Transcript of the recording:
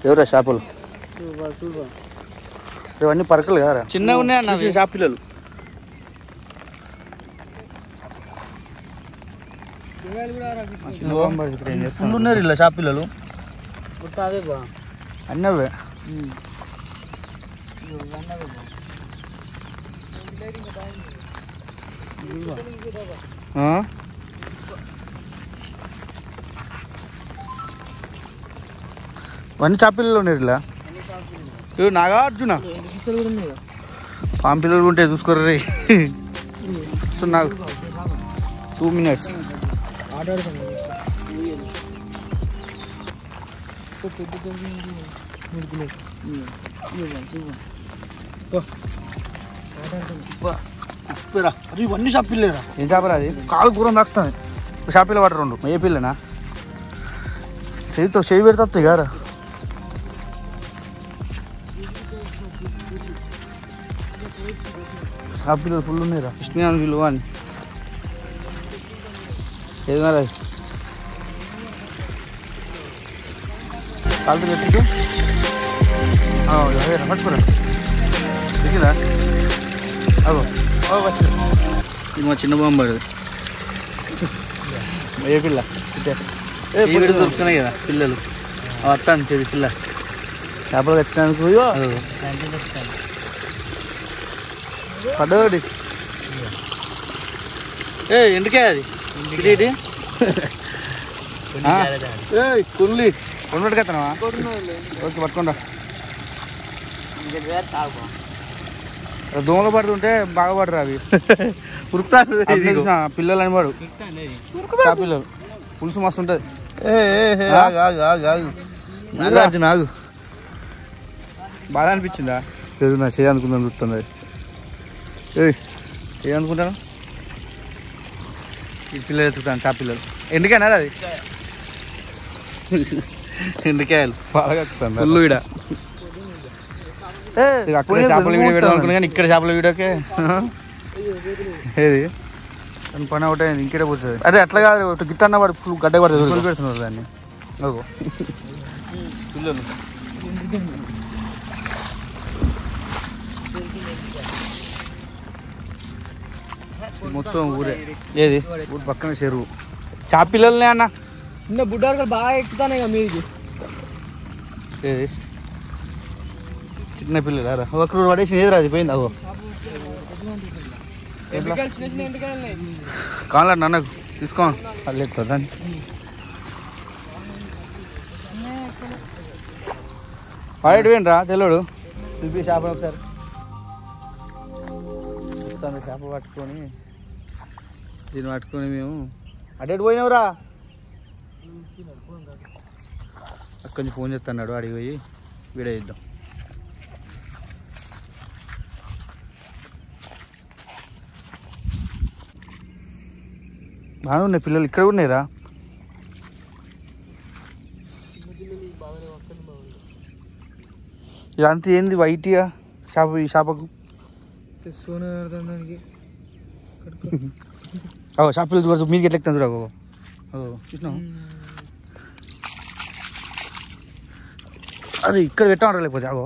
ఎవరా చేపలు ఇవన్నీ పరకలు కదా చిన్నగా ఉన్నాయన్న చేప పిల్లలు ఫుల్ ఉన్నారు ఇలా చేప పిల్లలు అన్నవే ఇవన్నీ చేప పిల్లలు ఉన్నారు ఇలా ఇవి నాగార్జున పాము పిల్లలు ఉంటే చూసుకోర్రు రే నాకు 2 minutes ఇవన్నీ చేపలేరా ఏం చేపరా అది కాలు కూరం తాకుతుంది చేపలు పట్ట 2 ఏ పిల్లనా చేయి పెడతా గారా చేప పిల్లలు ఫుల్ ఉన్నాయిరా కృష్ణ విలువ అని ఏది మరి కాలు పెట్టి పట్టుకురా దిగిలా అగో ఇది మా చిన్న బాంబు పడదు ఏ పిల్ల దొరుకుతున్నాయి కదా పిల్లలు వస్తాను చెది పిల్ల చేపలు వచ్చినందుకు పడ్డోడి ఎందుకే అది ఇది కుల్లి కొనుపెట్టుకెత్తావా ఓకే పట్టుకోండా దోమలు పడుతుంటే బాగా పడరు అవి ఉరుకుతా పిల్లలు అని పడు పిల్లలు పులుసు మస్తు ఉంటుంది నాగు బాగా అనిపించిందా లేదు నా చేయాలనుకుందాం చూస్తుంది అది చేయాలనుకుంటాను ఈ పిల్లలు ఎత్తుతాను చా పిల్లలు ఎందుకైనా అది ఎండుకాయలు బాగా ఎక్కుతాను ఫుల్ ఈడ అక్కడ చేపల వీడియో పెడదాం అనుకున్నా కానీ ఇక్కడ చేపల వీడియోకే ఏది పని ఒకటే ఇంకేటే పోతుంది అదే అట్లా కాదు గిట్ట అన్న వాడు ఫుల్ గడ్డ పడుతుంది ఫుల్ పెడుతున్నారు దాన్ని పిల్లలు మొత్తం ఊరే ఏది ఊరు పక్కన చెరువు చేప పిల్లలనే అన్న చిన్న బుడ్డారు బాగా ఎక్కుతానే కదా మీది ఏది చిన్న పిల్లలు ఒకరు పడేసి ఏది రాదు పోయింది అగో కావాలండి నాన్నకు తీసుకోండి వాళ్ళు ఎక్కుతుంది దాన్ని పడేటి పోయిండ్రా తెల్లుడు చూపి చేపలు ఒకసారి చేప పట్టుకొని దీన్ని పట్టుకొని మేము అటు పోయినావురా అక్కడి నుంచి ఫోన్ చేస్తున్నాడు అడిగి పోయి వీడియో ఇద్దాం బాగా ఉన్నాయి పిల్లలు ఇక్కడ ఉన్నాయిరా ఇదంతా ఏంది వైట్గా చేప ఈ చేపకు చేపలు చూడ మీదకి ఎట్లా ఎక్కుతాను చూడగో చూసినావు అదే ఇక్కడ పెట్టామంటారు లేకపోతే అగో